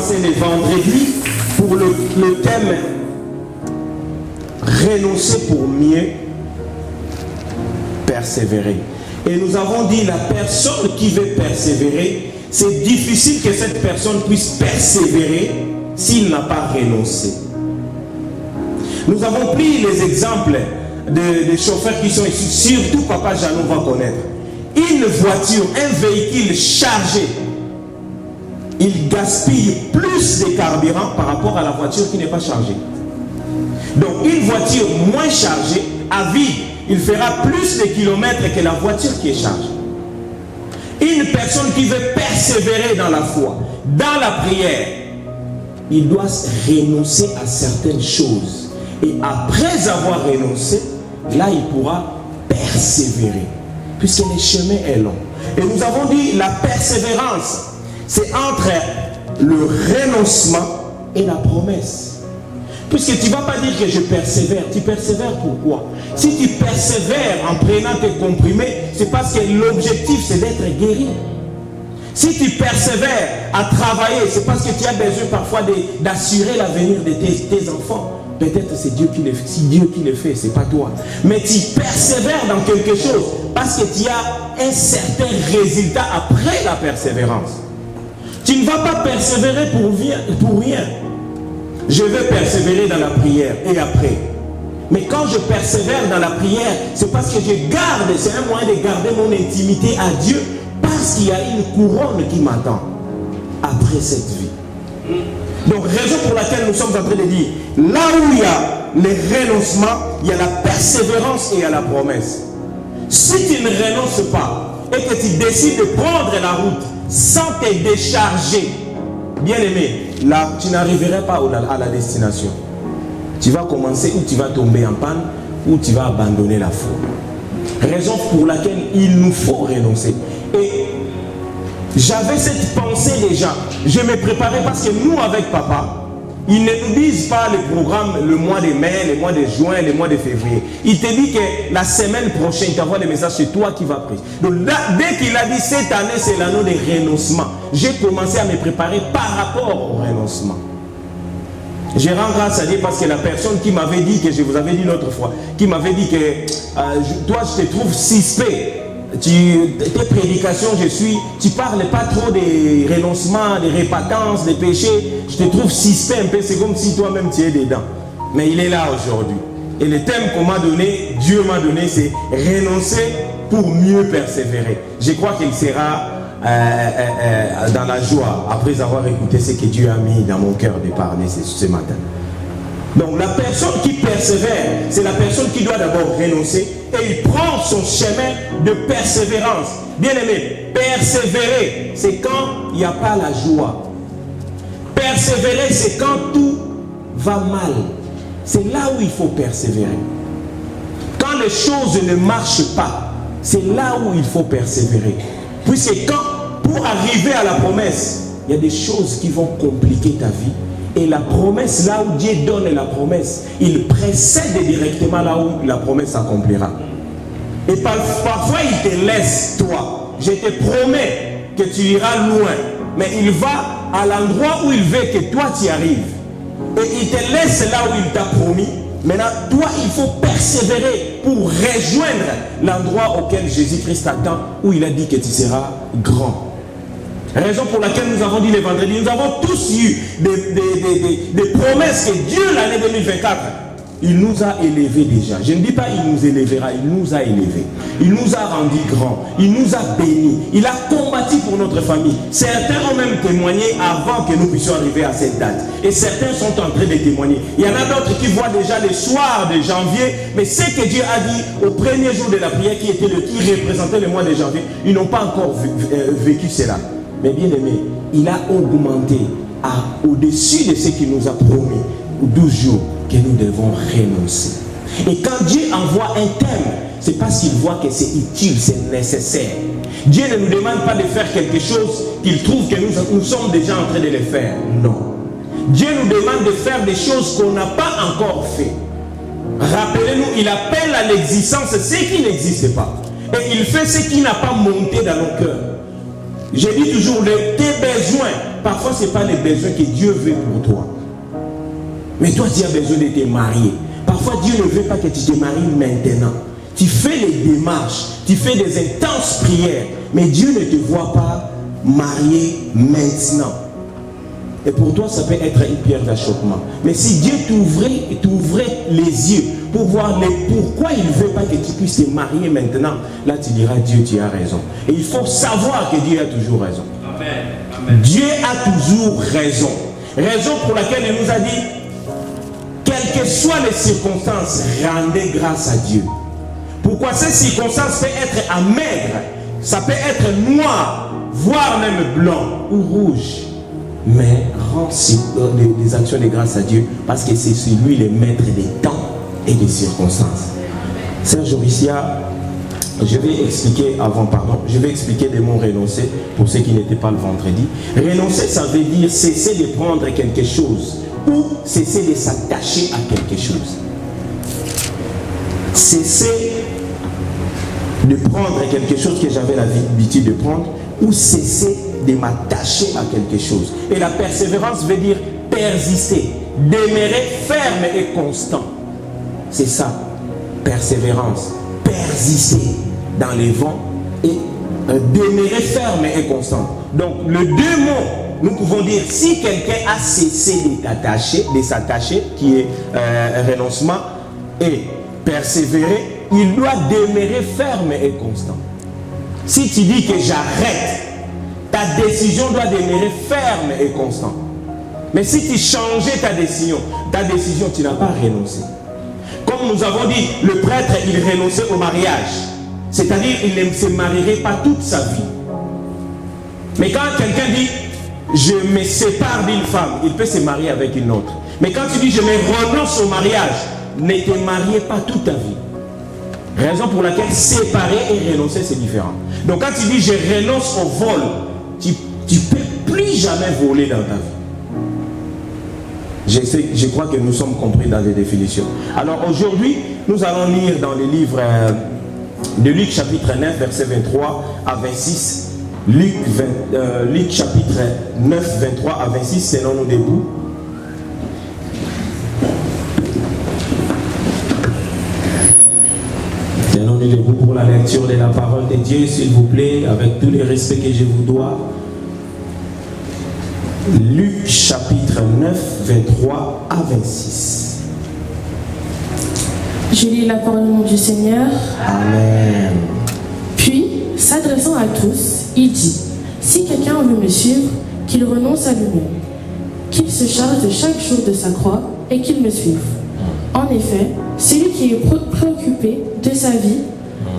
commencé le vendredi pour le thème renoncer pour mieux persévérer. Et nous avons dit la personne qui veut persévérer, c'est difficile que cette personne puisse persévérer s'il n'a pas renoncé. Nous avons pris les exemples des chauffeurs qui sont ici, surtout Papa Janou va connaître. Une voiture, un véhicule chargé, il gaspille plus de carburant par rapport à la voiture qui n'est pas chargée. Donc une voiture moins chargée, à vide, il fera plus de kilomètres que la voiture qui est chargée. Une personne qui veut persévérer dans la foi, dans la prière, il doit renoncer à certaines choses. Et après avoir renoncé, là il pourra persévérer, puisque le chemin est long. Et nous avons dit la persévérance, c'est entre le renoncement et la promesse. Puisque tu ne vas pas dire que je persévère. Tu persévères pourquoi? Si tu persévères en prenant tes comprimés, c'est parce que l'objectif c'est d'être guéri. Si tu persévères à travailler, c'est parce que tu as besoin parfois d'assurer l'avenir de tes enfants. Peut-être c'est Dieu qui le fait. Si Dieu qui le fait, ce n'est pas toi. Mais tu persévères dans quelque chose parce que tu as un certain résultat après la persévérance. Tu ne vas pas persévérer pour rien. Je veux persévérer dans la prière et après. Mais quand je persévère dans la prière, c'est parce que je garde, c'est un moyen de garder mon intimité à Dieu, parce qu'il y a une couronne qui m'attend après cette vie. Donc, raison pour laquelle nous sommes en train de dire, là où il y a le renoncement, il y a la persévérance et il y a la promesse. Si tu ne renonces pas et que tu décides de prendre la route sans te décharger, bien aimé, là, tu n'arriveras pas à la destination. Tu vas commencer ou tu vas tomber en panne ou tu vas abandonner la foi. Raison pour laquelle il nous faut renoncer. Et j'avais cette pensée déjà. Je me préparais parce que nous, avec papa, ils ne nous disent pas le programme le mois de mai, le mois de juin, le mois de février. Il te dit que la semaine prochaine, il t'envoie des messages, c'est toi qui vas prier. Donc là, dès qu'il a dit cette année, c'est l'année de renoncement, j'ai commencé à me préparer par rapport au renoncement. Je rends grâce à Dieu parce que la personne qui m'avait dit, que je vous avais dit l'autre fois, qui m'avait dit que toi, je te trouve suspect. Tes prédications, tu parles pas trop des renoncements, des répentance, des péchés. Je te trouve suspect un peu, c'est comme si toi-même tu es dedans. Mais il est là aujourd'hui. Et le thème qu'on m'a donné, Dieu m'a donné, c'est renoncer pour mieux persévérer. Je crois qu'il sera dans la joie après avoir écouté ce que Dieu a mis dans mon cœur de parler ce matin. Donc la personne qui persévère, c'est la personne qui doit d'abord renoncer et il prend son chemin de persévérance. Bien aimé, persévérer, c'est quand il n'y a pas la joie. Persévérer, c'est quand tout va mal. C'est là où il faut persévérer. Quand les choses ne marchent pas, c'est là où il faut persévérer. Puisque pour arriver à la promesse, il y a des choses qui vont compliquer ta vie. Et la promesse, là où Dieu donne la promesse, il précède directement là où la promesse s'accomplira. Et parfois, il te laisse, toi. Je te promets que tu iras loin. Mais il va à l'endroit où il veut que toi tu arrives. Et il te laisse là où il t'a promis. Maintenant, toi, il faut persévérer pour rejoindre l'endroit auquel Jésus-Christ t'attend, où il a dit que tu seras grand. Raison pour laquelle nous avons dit le vendredi, nous avons tous eu des promesses que Dieu, l'année 2024, il nous a élevés déjà. Je ne dis pas il nous élèvera, il nous a élevés. Il nous a rendus grands, il nous a bénis, il a combattu pour notre famille. Certains ont même témoigné avant que nous puissions arriver à cette date. Et certains sont en train de témoigner. Il y en a d'autres qui voient déjà le soir de janvier, mais ce que Dieu a dit au premier jour de la prière qui représentait le mois de janvier, ils n'ont pas encore vécu cela. Mais bien aimé, il a augmenté au-dessus de ce qu'il nous a promis, 12 jours, que nous devons renoncer. Et quand Dieu envoie un thème, c'est parce qu'il voit que c'est utile, c'est nécessaire. Dieu ne nous demande pas de faire quelque chose qu'il trouve que nous sommes déjà en train de le faire. Non. Dieu nous demande de faire des choses qu'on n'a pas encore fait. Rappelez-nous, il appelle à l'existence ce qui n'existe pas. Et il fait ce qui n'a pas monté dans nos cœurs. Je dis toujours, tes besoins, parfois ce n'est pas les besoins que Dieu veut pour toi. Mais toi, tu as besoin de te marier. Parfois, Dieu ne veut pas que tu te maries maintenant. Tu fais les démarches, tu fais des intenses prières, mais Dieu ne te voit pas marié maintenant. Et pour toi, ça peut être une pierre d'achoppement. Mais si Dieu t'ouvrait les yeux pour voir pourquoi il ne veut pas que tu puisses te marier maintenant, là tu diras, Dieu, tu as raison. Et il faut savoir que Dieu a toujours raison. Amen. Amen. Dieu a toujours raison. Raison pour laquelle il nous a dit, quelles que soient les circonstances, rendez grâce à Dieu. Pourquoi ces circonstances peuvent être amères, ça peut être noir, voire même blanc ou rouge. Mais rends les actions de grâce à Dieu, parce que c'est lui le maître des temps et des circonstances. Sœur Joricia, je vais expliquer des mots renoncer pour ceux qui n'étaient pas le vendredi. Renoncer, ça veut dire cesser de prendre quelque chose ou cesser de s'attacher à quelque chose. Cesser de prendre quelque chose que j'avais l'habitude de prendre ou cesser de m'attacher à quelque chose. Et la persévérance veut dire persister, demeurer ferme et constant. C'est ça, persévérance, persister dans les vents et demeurer ferme et constant. Donc, les deux mots, nous pouvons dire, si quelqu'un a cessé de s'attacher, qui est renoncement, et persévérer, il doit demeurer ferme et constant. Si tu dis que j'arrête, ta décision doit demeurer ferme et constante. Mais si tu changeais ta décision, tu n'as pas renoncé. Comme nous avons dit, le prêtre, il renonçait au mariage. C'est-à-dire, il ne se marierait pas toute sa vie. Mais quand quelqu'un dit, je me sépare d'une femme, il peut se marier avec une autre. Mais quand tu dis, je me renonce au mariage, ne te mariez pas toute ta vie. Raison pour laquelle séparer et renoncer, c'est différent. Donc quand tu dis, je renonce au vol, tu ne peux plus jamais voler dans ta vie. Je crois que nous sommes compris dans les définitions. Alors aujourd'hui, nous allons lire dans les livres de Luc chapitre 9, verset 23 à 26. Luc chapitre 9, 23 à 26, tenons-nous debout. Tenons-nous debout pour la lecture de la parole de Dieu, s'il vous plaît, avec tous les respects que je vous dois. Luc chapitre 9, 23 à 26. Je lis la parole du Seigneur. Amen. Puis, s'adressant à tous, il dit, si quelqu'un veut me suivre, qu'il renonce à lui-même, qu'il se charge chaque jour de sa croix et qu'il me suive. En effet, celui qui est préoccupé de sa vie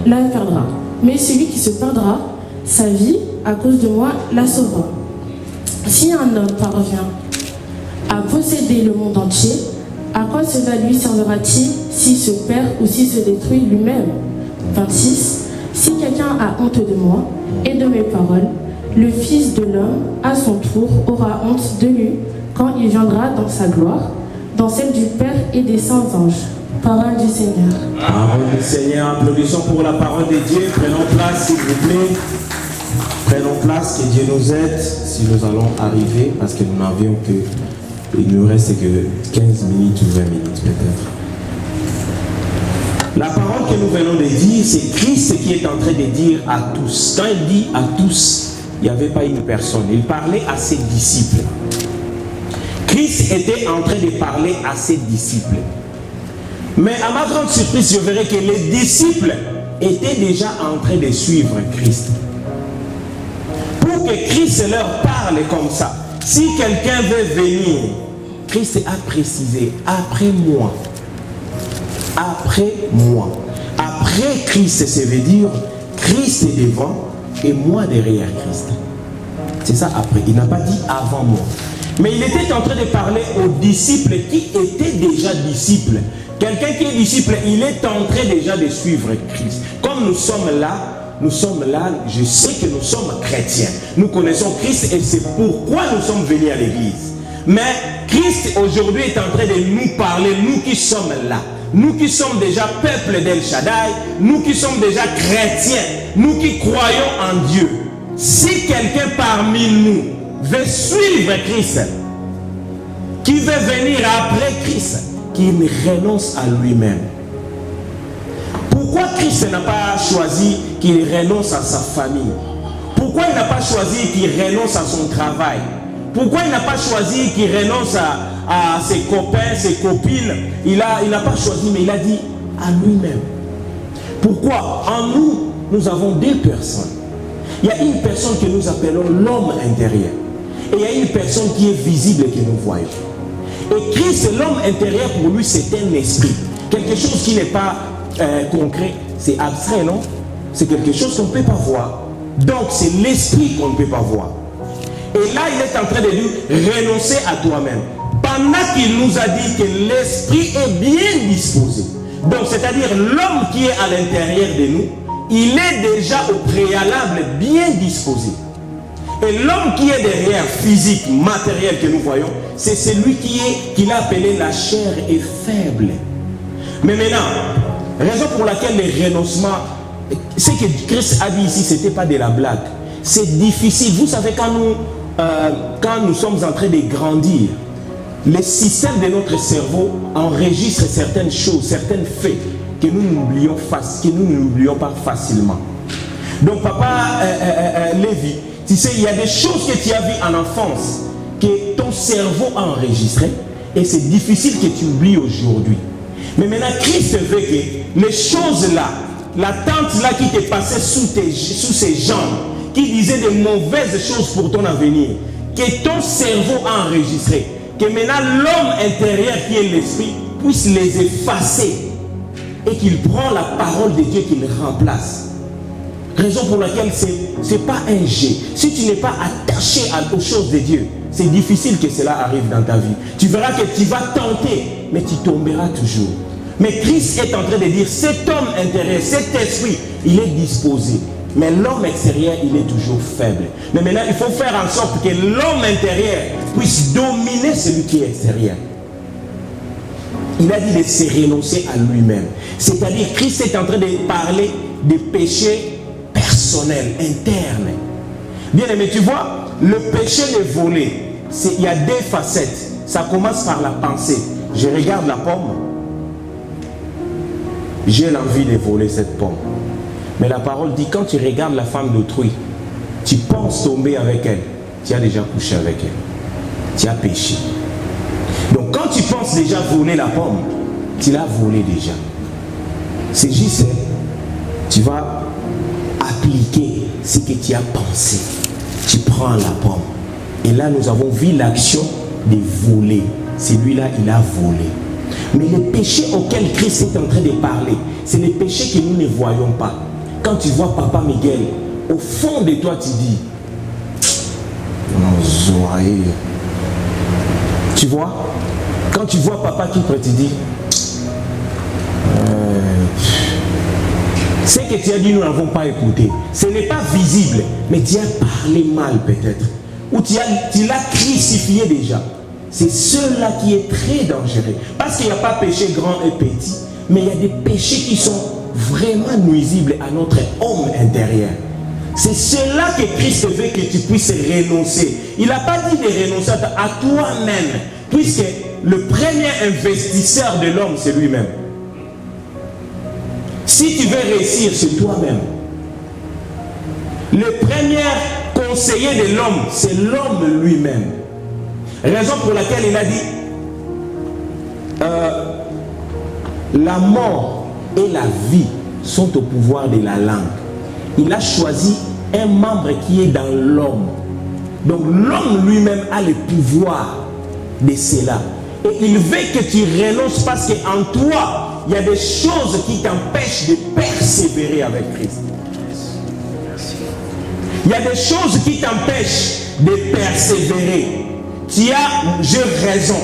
la perdra, mais celui qui se perdra sa vie à cause de moi la sauvera. Si un homme parvient à posséder le monde entier, à quoi cela lui servira-t-il s'il se perd ou s'il se détruit lui-même? 26. Si quelqu'un a honte de moi et de mes paroles, le Fils de l'homme, à son tour, aura honte de lui quand il viendra dans sa gloire, dans celle du Père et des saints anges. Parole du Seigneur. Parole du Seigneur. Applaudissons pour la parole de Dieu. Prenons place, s'il vous plaît. Prenons place, que Dieu nous aide si nous allons arriver, parce que nous n'avions que, il ne nous reste que 15 minutes ou 20 minutes peut-être. La parole que nous venons de dire, c'est Christ qui est en train de dire à tous. Quand il dit à tous, il n'y avait pas une personne. Il parlait à ses disciples. Christ était en train de parler à ses disciples. Mais à ma grande surprise, je verrai que les disciples étaient déjà en train de suivre Christ. Pour que Christ leur parle comme ça, si quelqu'un veut venir, Christ a précisé, après moi. Après moi. Après Christ, ça veut dire Christ est devant et moi derrière Christ. C'est ça après. Il n'a pas dit avant moi. Mais il était en train de parler aux disciples qui étaient déjà disciples. Quelqu'un qui est disciple, il est en train déjà de suivre Christ. Comme nous sommes là, je sais que nous sommes chrétiens. Nous connaissons Christ et c'est pourquoi nous sommes venus à l'église. Mais Christ aujourd'hui est en train de nous parler, nous qui sommes là. Nous qui sommes déjà peuple d'El Shaddai, nous qui sommes déjà chrétiens, nous qui croyons en Dieu. si quelqu'un parmi nous veut suivre Christ, qui veut venir après Christ, qu'il renonce à lui-même. Pourquoi Christ n'a pas choisi qu'il renonce à sa famille? Pourquoi il n'a pas choisi qu'il renonce à son travail? Pourquoi il n'a pas choisi qu'il renonce à ses copains, ses copines? Il n'a pas choisi, mais il a dit à lui-même. Pourquoi? En nous, nous avons deux personnes. Il y a une personne que nous appelons l'homme intérieur. Et il y a une personne qui est visible et que nous voyons. Et Christ, l'homme intérieur, pour lui, c'est un esprit. Quelque chose qui n'est pas concret, c'est abstrait, non? C'est quelque chose qu'on ne peut pas voir. Donc, c'est l'esprit qu'on ne peut pas voir. Et là, il est en train de dire, renoncer à toi-même. Pendant qu'il nous a dit que l'esprit est bien disposé. Donc, c'est-à-dire l'homme qui est à l'intérieur de nous, il est déjà au préalable bien disposé. Et l'homme qui est derrière, physique, matériel que nous voyons, c'est celui qu'il a appelé la chair est faible. Mais maintenant, raison pour laquelle le renoncement, ce que Christ a dit ici, ce n'était pas de la blague. C'est difficile. Vous savez, quand nous sommes en train de grandir, le système de notre cerveau enregistre certaines choses, certains faits que nous n'oublions pas facilement. Donc, papa Lévi, tu sais, il y a des choses que tu as vues en enfance, que ton cerveau a enregistrées, et c'est difficile que tu oublies aujourd'hui. Mais maintenant, Christ veut que les choses-là, la tente-là qui t'est passée sous ses jambes, qui disait de mauvaises choses pour ton avenir, que ton cerveau a enregistré, que maintenant l'homme intérieur qui est l'esprit puisse les effacer et qu'il prend la parole de Dieu qu'il remplace. Raison pour laquelle ce n'est pas un jet. Si tu n'es pas attaché aux choses de Dieu, c'est difficile que cela arrive dans ta vie. Tu verras que tu vas tenter, mais tu tomberas toujours. Mais Christ est en train de dire, cet homme intérieur, cet esprit, il est disposé. Mais l'homme extérieur, il est toujours faible. Mais maintenant, il faut faire en sorte que l'homme intérieur puisse dominer celui qui est extérieur. Il a dit de se renoncer à lui-même. C'est-à-dire, Christ est en train de parler des péchés personnels, internes. Bien aimé, tu vois, le péché de voler, il y a deux facettes. Ça commence par la pensée. Je regarde la pomme. J'ai l'envie de voler cette pomme. Mais la parole dit, quand tu regardes la femme d'autrui, tu penses tomber avec elle, tu as déjà couché avec elle. Tu as péché. Donc quand tu penses déjà voler la pomme, tu l'as volée déjà. C'est juste, tu vas appliquer ce que tu as pensé. Tu prends la pomme. Et là, nous avons vu l'action de voler. Celui-là, il a volé. Mais les péchés auxquels Christ est en train de parler, c'est les péchés que nous ne voyons pas. Quand tu vois Papa Miguel, au fond de toi, tu dis, tu vois, quand tu vois Papa qui te dit, ce que tu as dit, nous n'avons pas écouté. Ce n'est pas visible, mais tu as parlé mal peut-être. Ou tu l'as crucifié déjà. C'est cela qui est très dangereux. Parce qu'il n'y a pas péché grand et petit, mais il y a des péchés qui sont vraiment nuisibles à notre homme intérieur. C'est cela que Christ veut que tu puisses renoncer. Il n'a pas dit de renoncer à toi-même, puisque le premier investisseur de l'homme, c'est lui-même. Si tu veux réussir, c'est toi-même. Le premier conseiller de l'homme, c'est l'homme lui-même. Raison pour laquelle il a dit la mort et la vie sont au pouvoir de la langue. Il a choisi un membre qui est dans l'homme. Donc l'homme lui-même a le pouvoir de cela. Et il veut que tu renonces parce qu'en toi, il y a des choses qui t'empêchent de persévérer avec Christ. Il y a des choses qui t'empêchent de persévérer. J'ai raison.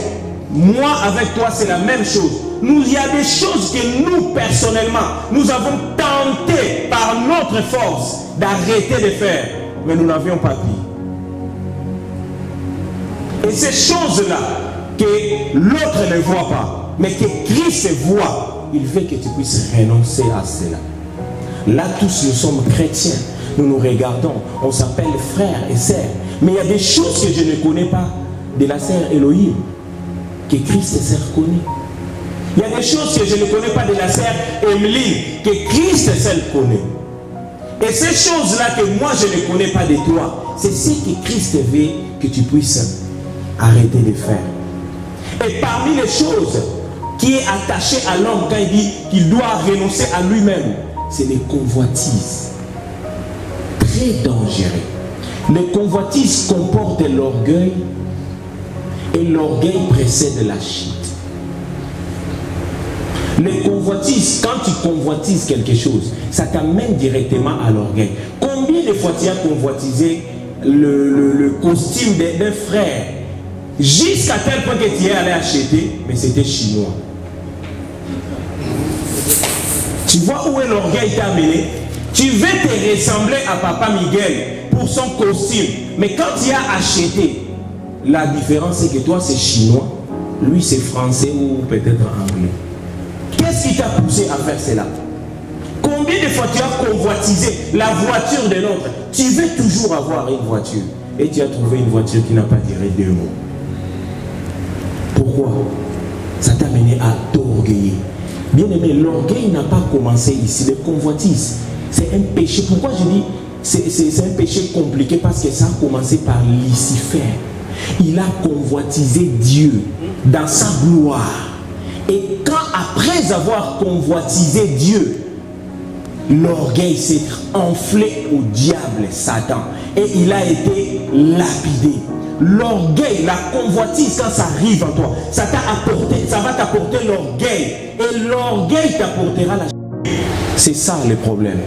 Moi, avec toi, c'est la même chose. Il y a des choses que nous, personnellement, nous avons tenté par notre force d'arrêter de faire, mais nous n'avions pas pu. Et ces choses-là, que l'autre ne voit pas, mais que Christ voit, il veut que tu puisses renoncer à cela. Là, tous nous sommes chrétiens. nous nous regardons, on s'appelle frères et sœurs. Mais il y a des choses que je ne connais pas de la sœur Elohim, que Christ et sœur connaît. Il y a des choses que je ne connais pas de la sœur Emeline, que Christ et sœur connaît. Et ces choses-là que moi je ne connais pas de toi, c'est ce que Christ veut que tu puisses arrêter de faire. Et parmi les choses qui est attachées à l'homme quand il dit qu'il doit renoncer à lui-même, c'est les convoitises. Très dangereux. Les convoitises comportent l'orgueil et l'orgueil précède la chute. Les convoitises, quand tu convoitises quelque chose, ça t'amène directement à l'orgueil. Combien de fois tu as convoitisé le costume d'un frère jusqu'à tel point que tu es allé acheter, mais c'était chinois. Tu vois où est l'orgueil t'a amené? Tu veux te ressembler à Papa Miguel pour son costume, mais quand tu as acheté, la différence c'est que toi c'est chinois, lui c'est français ou peut-être anglais. Qu'est-ce qui t'a poussé à faire cela? Combien de fois tu as convoitisé la voiture de l'autre? Tu veux toujours avoir une voiture et tu as trouvé une voiture qui n'a pas duré 2 mois. Pourquoi? Ça t'a mené à t'orgueiller. Bien aimé, l'orgueil n'a pas commencé ici. Le convoitise, c'est un péché. Pourquoi je dis c'est un péché compliqué? Parce que ça a commencé par Lucifer. Il a convoitisé Dieu dans sa gloire. Et quand après avoir convoitisé Dieu, l'orgueil s'est enflé au diable, Satan, et il a été lapidé. L'orgueil, la convoitise, quand ça arrive en toi, ça va t'apporter l'orgueil, et l'orgueil t'apportera la chute. C'est ça le problème.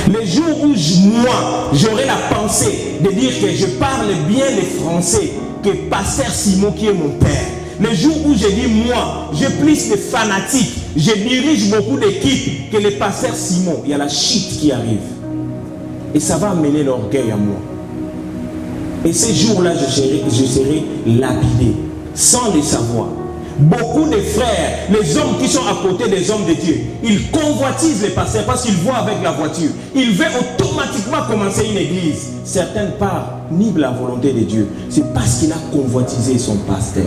Les jours où moi, j'aurai la pensée de dire que je parle bien le français que Pasteur Simon qui est mon père, le jour où je dis moi, j'ai plus de fanatiques, je dirige beaucoup d'équipes que le Pasteur Simon, il y a la chute qui arrive. Et ça va amener l'orgueil à moi. Et ces jours-là, je serai lapidé, sans le savoir. Beaucoup de frères, les hommes qui sont à côté des hommes de Dieu, ils convoitisent les pasteurs parce qu'ils voient avec la voiture. Ils veulent automatiquement commencer une église. Certaines parts nient la volonté de Dieu. C'est parce qu'il a convoitisé son pasteur.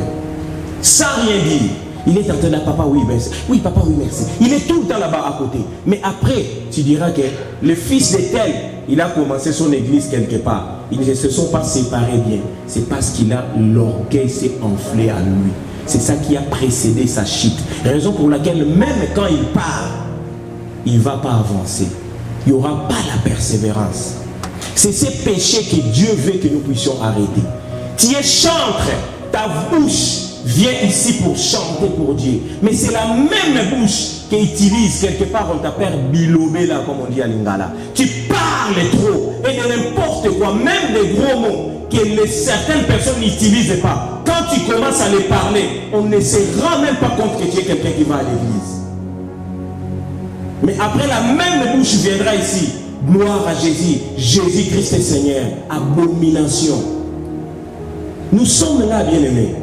Sans rien dire. Il est en train de dire, papa, oui, merci. Oui, papa, oui, merci. Il est tout le temps là-bas à côté. Mais après, tu diras que le fils de tel, il a commencé son église quelque part. Ils ne se sont pas séparés bien. C'est parce qu'il a l'orgueil s'est enflé à lui. C'est ça qui a précédé sa chute. Raison pour laquelle même quand il part, il ne va pas avancer. Il n'y aura pas la persévérance. C'est ces péchés que Dieu veut que nous puissions arrêter. Tu es chantre, ta bouche vient ici pour chanter pour Dieu. Mais c'est la même bouche qui utilise quelque part, on t'appelle bilobé là, comme on dit à Lingala. Tu parles trop et de n'importe quoi, même des gros mots que certaines personnes n'utilisent pas. Quand tu commences à les parler, on ne se rend même pas compte que tu es quelqu'un qui va à l'église. Mais après, la même bouche viendra ici. Gloire à Jésus. Jésus-Christ est Seigneur. Abomination. Nous sommes là, bien-aimés.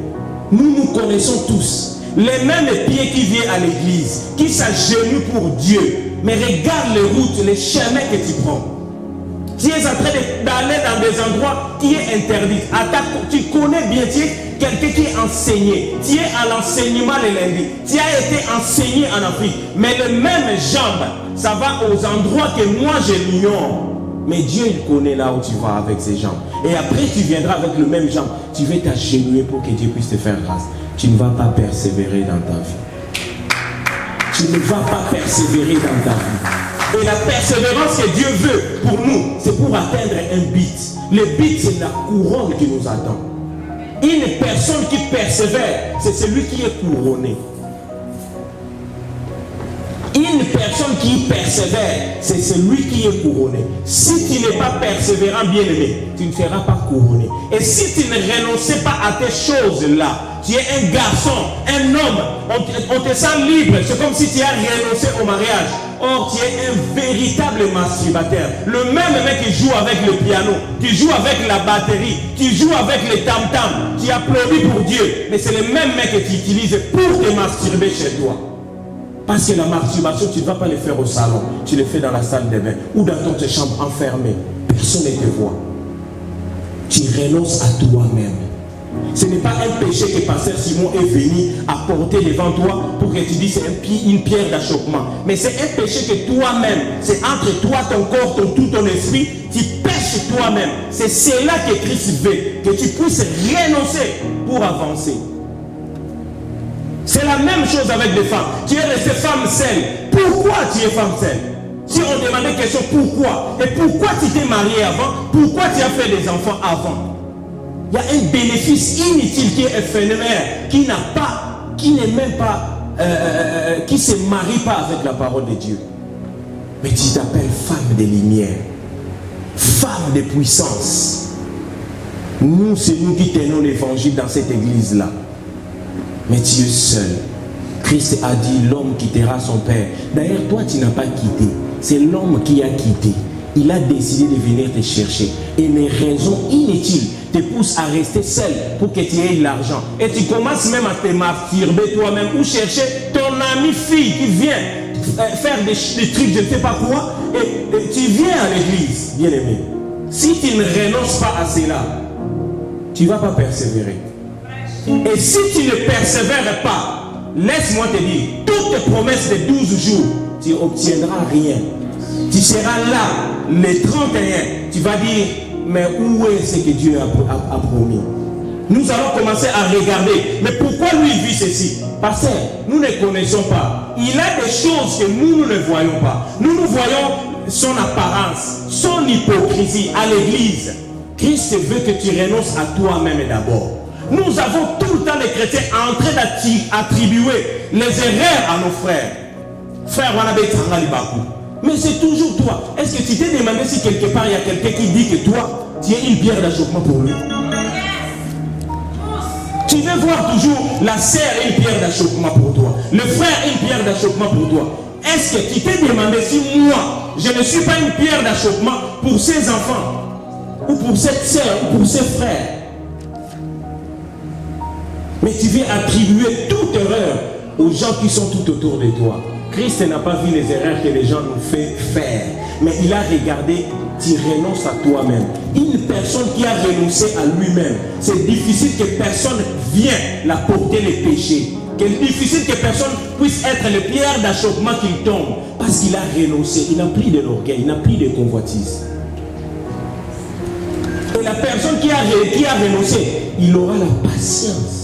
Nous nous connaissons tous. Les mêmes pieds qui viennent à l'église, qui s'agenouillent pour Dieu. Mais regarde les routes, les chemins que tu prends. Tu es en train d'aller dans des endroits qui est interdit. Tu connais bien, tu es quelqu'un qui est enseigné. Tu es à l'enseignement le lundi. Tu as été enseigné en Afrique. Mais le même jambe, ça va aux endroits que moi je l'ignore. Mais Dieu, il connaît là où tu vas avec ces jambes. Et après, tu viendras avec le même jambe. Tu veux t'agenouiller pour que Dieu puisse te faire grâce. Tu ne vas pas persévérer dans ta vie. Tu ne vas pas persévérer dans ta vie. Et la persévérance que Dieu veut pour nous, c'est pour atteindre un but. Le but, c'est la couronne qui nous attend. Une personne qui persévère, c'est celui qui est couronné. Une personne qui persévère, c'est celui qui est couronné. Si tu n'es pas persévérant, bien-aimé, tu ne seras pas couronné. Et si tu ne renonces pas à tes choses-là, tu es un garçon, un homme, on te sent libre. C'est comme si tu as renoncé au mariage. Or, tu es un véritable masturbateur. Le même mec qui joue avec le piano, tu joues avec la batterie, tu joues avec les tam-tams, tu applaudis pour Dieu. Mais c'est le même mec que tu utilises pour te masturber chez toi. Parce que la masturbation, tu ne vas pas le faire au salon. Tu le fais dans la salle de bain ou dans ton chambre enfermée. Personne ne te voit. Tu renonces à toi-même. Ce n'est pas un péché que Pasteur Simon est venu apporter devant toi pour que tu dises c'est une pierre d'achoppement. Mais c'est un péché que toi-même, c'est entre toi, ton corps, ton esprit, tu pêches toi-même. C'est cela que Christ veut, que tu puisses renoncer pour avancer. C'est la même chose avec les femmes. Tu es restée femme seule. Pourquoi tu es femme seule? Si on demandait question pourquoi, et pourquoi tu t'es mariée avant, pourquoi tu as fait des enfants avant? Il y a un bénéfice inutile qui est éphémère, qui n'a pas, qui n'est même pas, qui ne se marie pas avec la parole de Dieu. Mais tu t'appelles femme de lumière, femme de puissance. Nous, c'est nous qui tenons l'évangile dans cette église-là. Mais tu es seul. Christ a dit, l'homme quittera son père. D'ailleurs, toi, tu n'as pas quitté. C'est l'homme qui a quitté. Il a décidé de venir te chercher. Et les raisons inutiles te poussent à rester seul pour que tu aies l'argent. Et tu commences même à te masturber toi-même ou chercher ton amie fille qui vient faire des trucs, je ne sais pas quoi. Et tu viens à l'église, bien aimé. Si tu ne renonces pas à cela, tu ne vas pas persévérer. Et si tu ne persévères pas, laisse-moi te dire, toutes tes promesses de 12 jours, tu n'obtiendras rien. Tu seras là, les 31, tu vas dire, mais où est ce que Dieu a promis? Nous allons commencer à regarder, mais pourquoi lui vit ceci? Parce que nous ne connaissons pas. Il a des choses que nous ne voyons pas. Nous voyons son apparence, son hypocrisie à l'église. Christ veut que tu renonces à toi-même d'abord. Nous avons tout le temps les chrétiens en train d'attribuer les erreurs à nos frères. Frère Wanabe Tanga Libaku. Mais c'est toujours toi. Est-ce que tu t'es demandé si quelque part il y a quelqu'un qui dit que toi, tu es une pierre d'achoppement pour lui? Tu veux voir toujours la sœur est une pierre d'achoppement pour toi. Le frère est une pierre d'achoppement pour toi. Est-ce que tu t'es demandé si moi, je ne suis pas une pierre d'achoppement pour ses enfants, ou pour cette sœur, ou pour ses frères? Mais tu viens attribuer toute erreur aux gens qui sont tout autour de toi. Christ n'a pas vu les erreurs que les gens nous font faire. Mais il a regardé, tu renonces à toi-même. Une personne qui a renoncé à lui-même, c'est difficile que personne vienne la porter les péchés. C'est difficile que personne puisse être le pierre d'achoppement qu'il tombe. Parce qu'il a renoncé, il n'a plus de l'orgueil, il n'a plus de convoitise. Et la personne qui a renoncé, il aura la patience.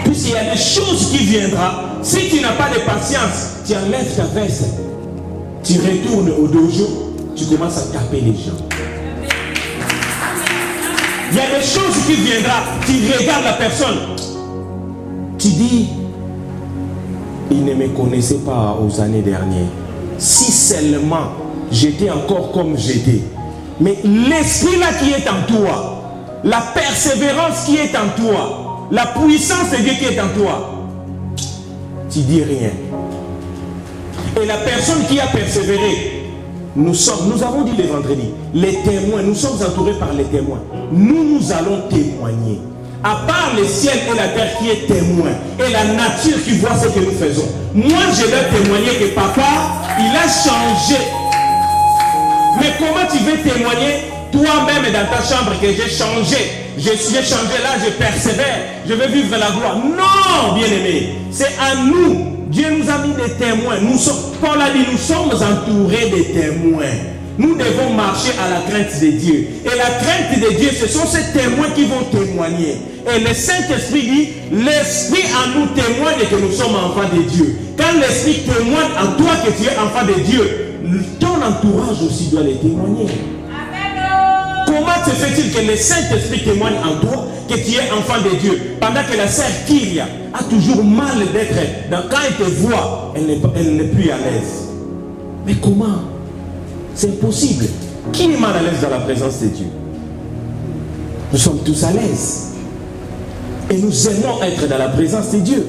Puisqu'il y a des choses qui viendront. Si tu n'as pas de patience, tu enlèves ta veste, tu retournes au dojo, tu commences à taper les gens. Il y a des choses qui viendront, tu regardes la personne, tu dis, il ne me connaissait pas aux années dernières. Si seulement j'étais encore comme j'étais. Mais l'esprit là qui est en toi, la persévérance qui est en toi, la puissance de Dieu qui est en toi, tu dis rien. Et la personne qui a persévéré, nous avons dit le vendredi, les témoins, nous sommes entourés par les témoins. Nous allons témoigner. À part le ciel et la terre qui est témoin, et la nature qui voit ce que nous faisons. Moi, je vais témoigner que papa, il a changé. Mais comment tu veux témoigner toi-même dans ta chambre que j'ai changé? J'ai changé là, je persévère, je vais vivre la gloire. Non, bien-aimé, c'est à nous. Dieu nous a mis des témoins. Paul a dit, nous sommes entourés des témoins. Nous devons marcher à la crainte de Dieu. Et la crainte de Dieu, ce sont ces témoins qui vont témoigner. Et le Saint-Esprit dit, l'Esprit en nous témoigne que nous sommes enfants de Dieu. Quand l'Esprit témoigne en toi que tu es enfant de Dieu, ton entourage aussi doit les témoigner. Comment se fait-il que le Saint-Esprit témoigne en toi que tu es enfant de Dieu, pendant que la sœur Kyria a toujours mal d'être, quand elle te voit, elle n'est plus à l'aise? Mais comment? C'est impossible. Qui est mal à l'aise dans la présence de Dieu? Nous sommes tous à l'aise. Et nous aimons être dans la présence de Dieu.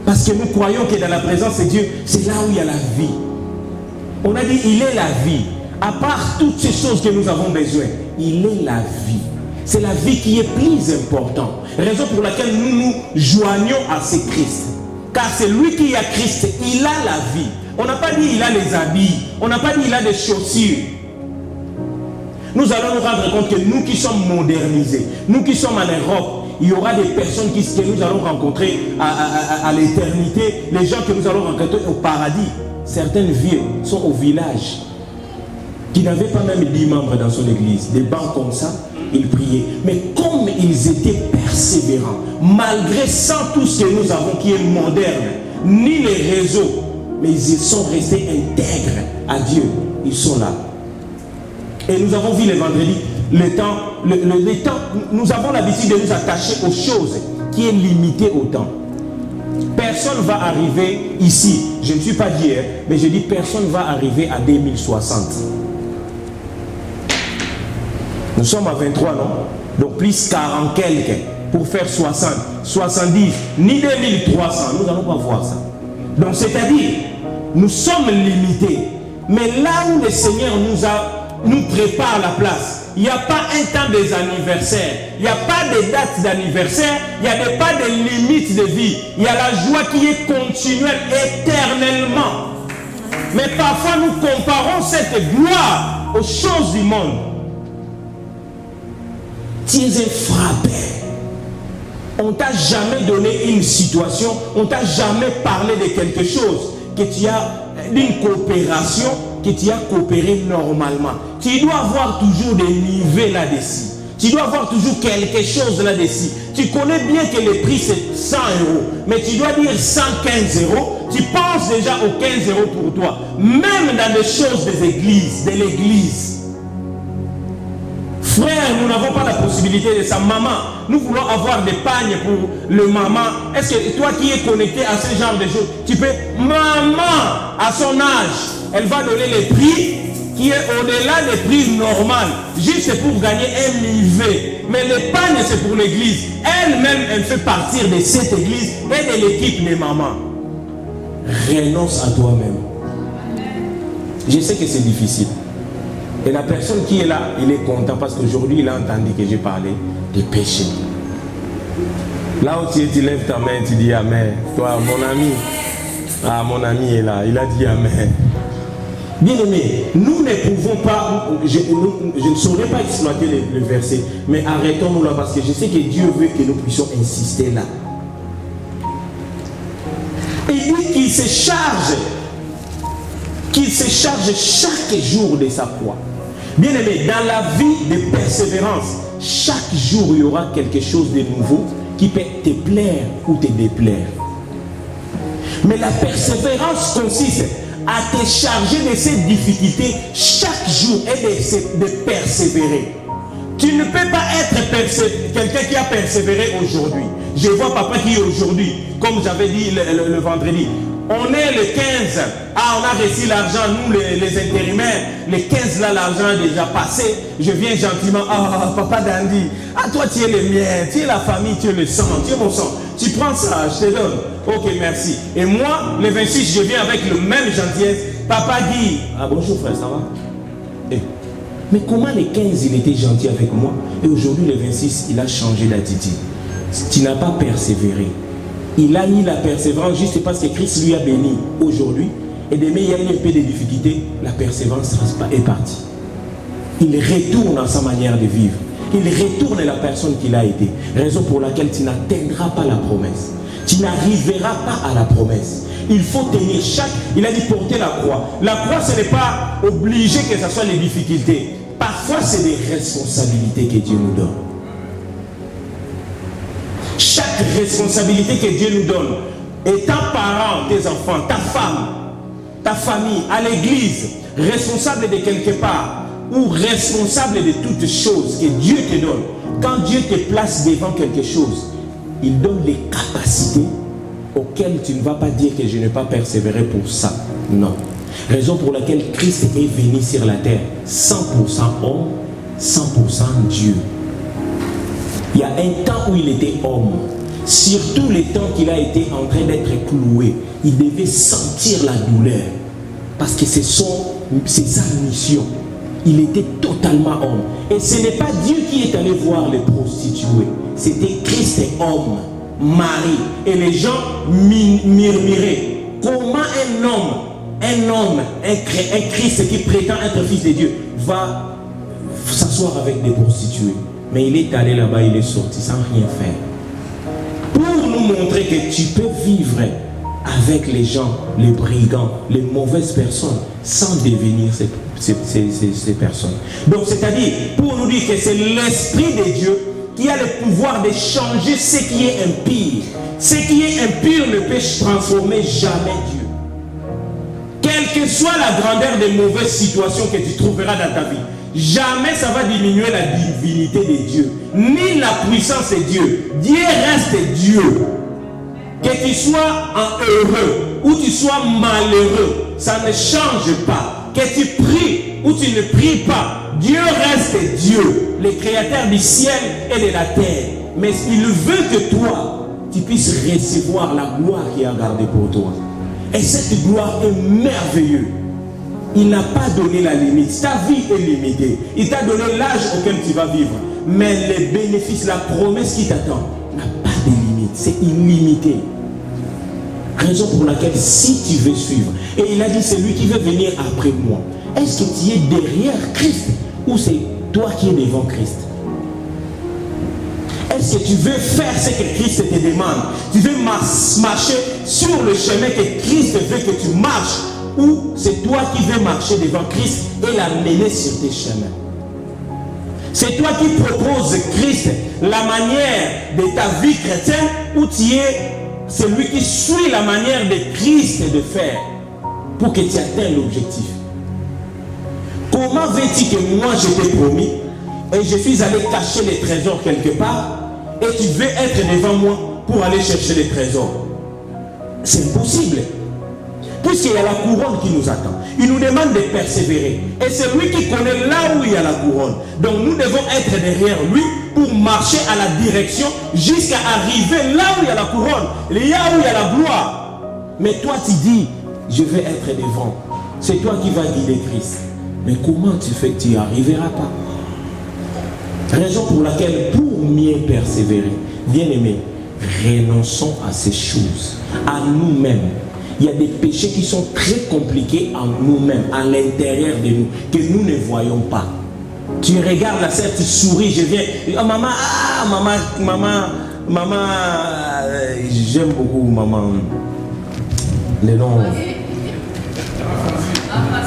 Parce que nous croyons que dans la présence de Dieu, c'est là où il y a la vie. On a dit, il est la vie. À part toutes ces choses que nous avons besoin, il est la vie. C'est la vie qui est plus importante. Raison pour laquelle nous nous joignons à ce Christ. Car c'est lui qui a Christ, il a la vie. On n'a pas dit il a les habits, on n'a pas dit il a des chaussures. Nous allons nous rendre compte que nous qui sommes modernisés, nous qui sommes en Europe, il y aura des personnes que nous allons rencontrer à l'éternité, les gens que nous allons rencontrer au paradis. Certaines villes sont au village, qui n'avaient pas même 10 membres dans son église. Des bancs comme ça, ils priaient. Mais comme ils étaient persévérants, malgré sans tout ce que nous avons qui est moderne, ni les réseaux, mais ils sont restés intègres à Dieu. Ils sont là. Et nous avons vu les vendredis, le temps, nous avons l'habitude de nous attacher aux choses qui est limité au temps. Personne va arriver ici, je ne suis pas dit, mais je dis personne va arriver à 2060. Nous sommes à 23, non? Donc plus 40 quelques pour faire 60, 70, ni 2300. Nous n'allons pas voir ça. Donc c'est-à-dire, nous sommes limités. Mais là où le Seigneur nous prépare la place, il n'y a pas un temps des anniversaires, il n'y a pas de dates d'anniversaire, il n'y a pas de limites de vie. Il y a la joie qui est continuelle éternellement. Mais parfois nous comparons cette gloire aux choses du monde. Tu es frappé. On t'a jamais donné une situation, on t'a jamais parlé de quelque chose, que tu as d'une coopération, que tu as coopéré normalement. Tu dois avoir toujours des niveaux là-dessus. Tu dois avoir toujours quelque chose là-dessus. Tu connais bien que le prix c'est 100 €, mais tu dois dire 115 €. Tu penses déjà aux 15 € pour toi. Même dans les choses des églises, de l'église. Frère, nous n'avons pas la possibilité de ça. Maman, nous voulons avoir des pagnes pour le maman. Est-ce que toi qui es connecté à ce genre de choses, tu peux, maman, à son âge, elle va donner les prix qui est au-delà des prix normaux, juste pour gagner un niveau. Mais l'épargne, c'est pour l'église. Elle-même, elle fait partir de cette église et de l'équipe des mamans. Renonce à toi-même. Je sais que c'est difficile. Et la personne qui est là, il est content parce qu'aujourd'hui, il a entendu que j'ai parlé des péchés. Là où tu es, tu lèves ta main, tu dis Amen. Toi, mon ami, mon ami est là, il a dit Amen. Bien aimé, nous ne pouvons pas, je ne saurais pas exploiter le verset, mais arrêtons-nous là parce que je sais que Dieu veut que nous puissions insister là. Il dit qu'il se charge chaque jour de sa croix. Bien aimé, dans la vie de persévérance, chaque jour il y aura quelque chose de nouveau qui peut te plaire ou te déplaire. Mais la persévérance consiste à te charger de ces difficultés chaque jour et de persévérer. Tu ne peux pas être quelqu'un qui a persévéré aujourd'hui. Je vois papa qui est aujourd'hui, comme j'avais dit le vendredi. On est le 15. On a reçu l'argent, nous les intérimaires. Le 15 là, l'argent est déjà passé. Je viens gentiment. Papa Dandy. Toi tu es le mien. Tu es la famille, tu es le sang. Tu es mon sang. Tu prends ça, je te donne. Ok, merci. Et moi, le 26, je viens avec le même gentillesse. Papa dit, bonjour frère, ça va? Mais comment le 15, il était gentil avec moi? Et aujourd'hui, le 26, il a changé d'attitude. Tu n'as pas persévéré. Il a mis la persévérance juste parce que Christ lui a béni aujourd'hui. Et demain, il y a eu un peu de difficulté. La persévérance est partie. Il retourne dans sa manière de vivre. Il retourne la personne qu'il a été. Raison pour laquelle tu n'atteindras pas la promesse. Tu n'arriveras pas à la promesse. Il faut tenir il a dit porter la croix. La croix, ce n'est pas obligé que ce soit les difficultés. Parfois, c'est des responsabilités que Dieu nous donne. Chaque responsabilité que Dieu nous donne, étant parent, tes enfants, ta femme, ta famille, à l'église, responsable de quelque part, ou responsable de toutes choses que Dieu te donne. Quand Dieu te place devant quelque chose, il donne les capacités auxquelles tu ne vas pas dire que je n'ai pas persévéré pour ça. Non. Raison pour laquelle Christ est venu sur la terre, 100% homme, 100% Dieu. Il y a un temps où il était homme. Surtout les temps qu'il a été en train d'être cloué, il devait sentir la douleur. Parce que c'est sa mission. Il était totalement homme. Et ce n'est pas Dieu qui est allé voir les prostituées. C'était Christ homme Marie. Et les gens murmuraient. Comment un homme, un Christ qui prétend être fils de Dieu, va s'asseoir avec des prostituées? Mais il est allé là-bas, il est sorti sans rien faire. Pour nous montrer que tu peux vivre avec les gens, les brigands, les mauvaises personnes, sans devenir ces personnes. Donc, c'est-à-dire, pour nous dire que c'est l'Esprit de Dieu qui a le pouvoir de changer ce qui est impur. Ce qui est impur ne peut transformer jamais Dieu. Quelle que soit la grandeur des mauvaises situations que tu trouveras dans ta vie, jamais ça va diminuer la divinité de Dieu, ni la puissance de Dieu. Dieu reste Dieu. Que tu sois heureux ou tu sois malheureux, ça ne change pas. Que tu pries ou tu ne pries pas, Dieu reste Dieu, le créateur du ciel et de la terre. Mais il veut que toi, tu puisses recevoir la gloire qu'il a gardée pour toi. Et cette gloire est merveilleuse. Il n'a pas donné la limite. Ta vie est limitée. Il t'a donné l'âge auquel tu vas vivre. Mais les bénéfices, la promesse qui t'attend, n'a pas de limite. C'est illimité. Raison pour laquelle, si tu veux suivre, et il a dit, c'est lui qui veut venir après moi. Est-ce que tu es derrière Christ ou c'est toi qui es devant Christ? Est-ce que tu veux faire ce que Christ te demande? Tu veux marcher sur le chemin que Christ veut que tu marches, ou c'est toi qui veux marcher devant Christ et l'amener sur tes chemins? C'est toi qui proposes Christ, la manière de ta vie chrétienne, ou tu es celui qui suit la manière de Christ de faire pour que tu atteignes l'objectif? Comment veux-tu que moi je t'ai promis et je suis allé cacher les trésors quelque part et tu veux être devant moi pour aller chercher les trésors? C'est impossible. Puisqu'il y a la couronne qui nous attend. Il nous demande de persévérer. Et c'est lui qui connaît là où il y a la couronne. Donc nous devons être derrière lui pour marcher à la direction jusqu'à arriver là où il y a la couronne, là où il y a la gloire. Mais toi tu dis, je vais être devant. C'est toi qui vas guider Christ. Mais comment tu fais que tu n'y arriveras pas? Raison pour laquelle, pour mieux persévérer, bien aimé, renonçons à ces choses, à nous-mêmes. Il y a des péchés qui sont très compliqués en nous-mêmes, à l'intérieur de nous, que nous ne voyons pas. Tu regardes la scène, tu souris, je viens, oh, maman, j'aime beaucoup maman. Les noms.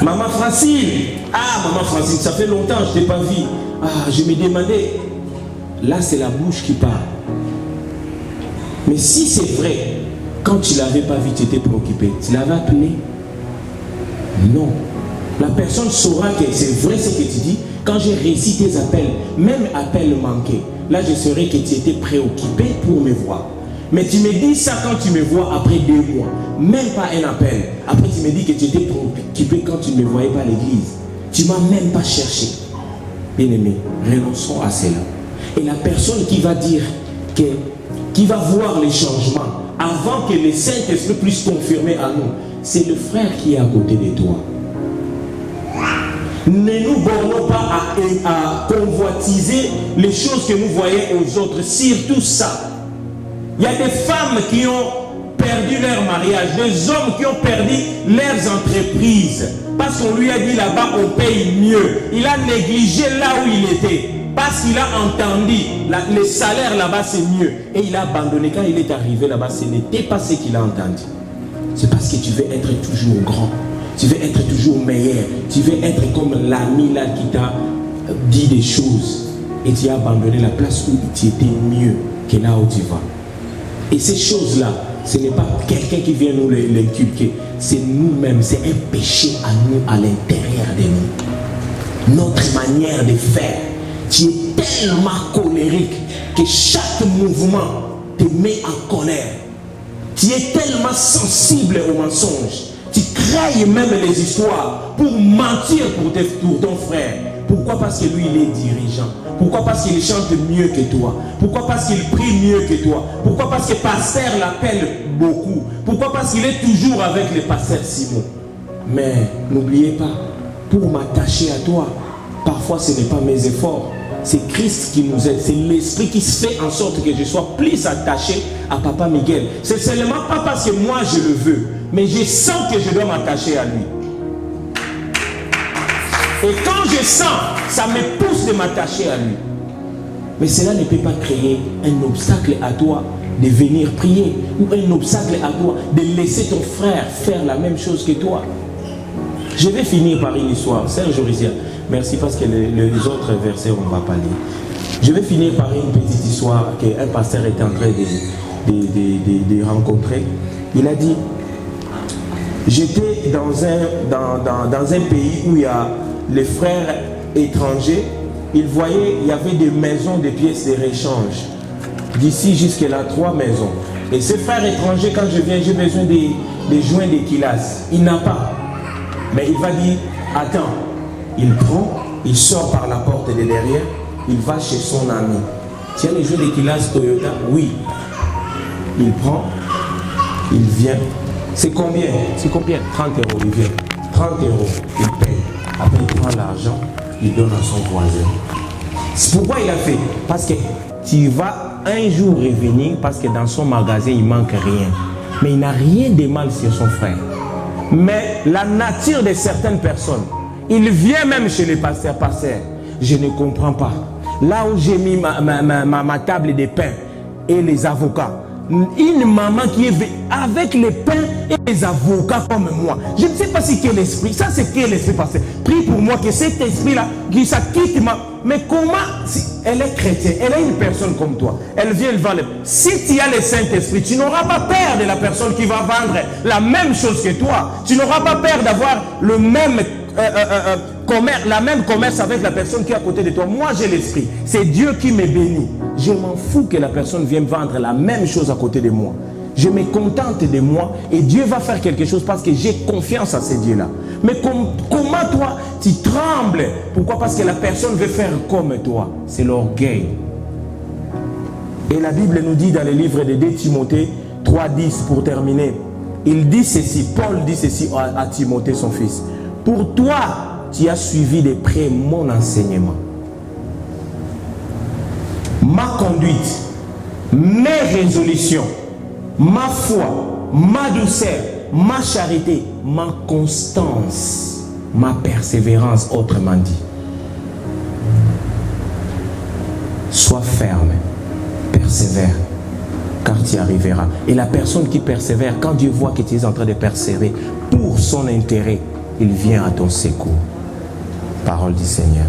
Maman Francine. Ah, maman Francine, ça fait longtemps, je ne t'ai pas vu. Ah, je me demandais. Là, c'est la bouche qui parle. Mais si c'est vrai, quand tu ne l'avais pas vu, tu étais préoccupé, tu l'avais appelé? Non. La personne saura que c'est vrai ce que tu dis. Quand j'ai réussi tes appels, même appels manqués, là, je saurais que tu étais préoccupé pour me voir. Mais tu me dis ça quand tu me vois après 2 mois, même pas un appel. Après, tu me dis que tu étais préoccupé quand tu ne me voyais pas à l'église. Tu ne m'as même pas cherché. Bien-aimé, renonçons à cela. Et la personne qui va dire, qui va voir les changements, avant que le Saint-Esprit puisse confirmer à nous, c'est le frère qui est à côté de toi. Ne nous bornons pas à convoitiser les choses que nous voyons aux autres, surtout ça. Il y a des femmes qui ont perdu leur mariage, des hommes qui ont perdu leurs entreprises, parce qu'on lui a dit là-bas on paye mieux. Il a négligé là où il était, parce qu'il a entendu les salaires là-bas c'est mieux. Et il a abandonné. Quand il est arrivé là-bas, ce n'était pas ce qu'il a entendu. C'est parce que tu veux être toujours grand. Tu veux être toujours meilleur. Tu veux être comme l'ami là qui t'a dit des choses. Et tu as abandonné la place où tu étais mieux que là où tu vas. Et ces choses-là, ce n'est pas quelqu'un qui vient nous l'inculquer. C'est nous-mêmes. C'est un péché à nous, à l'intérieur de nous. Notre manière de faire. Tu es tellement colérique que chaque mouvement te met en colère. Tu es tellement sensible aux mensonges. Tu crées même les histoires pour mentir pour ton frère. Pourquoi? Parce que lui, il est dirigeant. Pourquoi? Parce qu'il chante mieux que toi. Pourquoi? Parce qu'il prie mieux que toi. Pourquoi? Parce que pasteur l'appelle beaucoup. Pourquoi? Parce qu'il est toujours avec le pasteur Simon. Mais n'oubliez pas, pour m'attacher à toi, parfois ce n'est pas mes efforts. C'est Christ qui nous aide. C'est l'Esprit qui fait en sorte que je sois plus attaché à Papa Miguel, c'est seulement pas parce que moi je le veux, mais je sens que je dois m'attacher à lui. Et quand je sens, ça me pousse de m'attacher à lui. Mais cela ne peut pas créer un obstacle à toi de venir prier, ou un obstacle à toi de laisser ton frère faire la même chose que toi. Je vais finir par une histoire. Serge Orizia, merci parce que les autres versets, on ne va pas lire. Je vais finir par une petite histoire qu'un pasteur était en train de rencontrer. Il a dit, j'étais dans un pays où il y a les frères étrangers. Ils voyaient, il y avait des maisons de pièces de réchange. D'ici jusqu'à là, 3 maisons. Et ces frères étrangers, quand je viens, j'ai besoin des joints de kilas. Il n'a pas. Mais il va dire, attends. Il prend, il sort par la porte de derrière, il va chez son ami. Tu as les joints de kilas Toyota? Oui. Il prend, il vient. C'est combien? C'est combien? 30 €. Il vient. 30 €. Il paye. Après, il prend l'argent, il donne à son voisin. C'est pourquoi il a fait. Parce que tu vas un jour revenir, parce que dans son magasin, il manque rien. Mais il n'a rien de mal sur son frère. Mais la nature de certaines personnes, il vient même chez les pasteurs. Pasteur, je ne comprends pas. Là où j'ai mis ma table de pain et les avocats, une maman qui est avec les pains et les avocats comme moi. Je ne sais pas si quel esprit, ça c'est quel esprit, pasteur. Prie pour moi que cet esprit-là, qui ça quitte ma... Mais comment, si elle est chrétienne, elle est une personne comme toi, elle vient le vendre. Si tu as le Saint-Esprit, tu n'auras pas peur de la personne qui va vendre la même chose que toi. Tu n'auras pas peur d'avoir le même commerce, la même commerce avec la personne qui est à côté de toi. Moi j'ai l'esprit, c'est Dieu qui me bénit. Je m'en fous que la personne vienne vendre la même chose à côté de moi. Je me contente de moi et Dieu va faire quelque chose parce que j'ai confiance à ce Dieu-là. Mais comment toi, tu trembles? Pourquoi? Parce que la personne veut faire comme toi. C'est l'orgueil. Et la Bible nous dit dans le livre de 2 Timothée 3,10 pour terminer. Il dit ceci, Paul dit ceci à Timothée son fils. Pour toi, tu as suivi de près mon enseignement, ma conduite, mes résolutions, ma foi, ma douceur, ma charité, ma constance, ma persévérance, autrement dit. Sois ferme, persévère, car tu y arriveras. Et la personne qui persévère, quand Dieu voit que tu es en train de persévérer pour son intérêt, il vient à ton secours. Parole du Seigneur.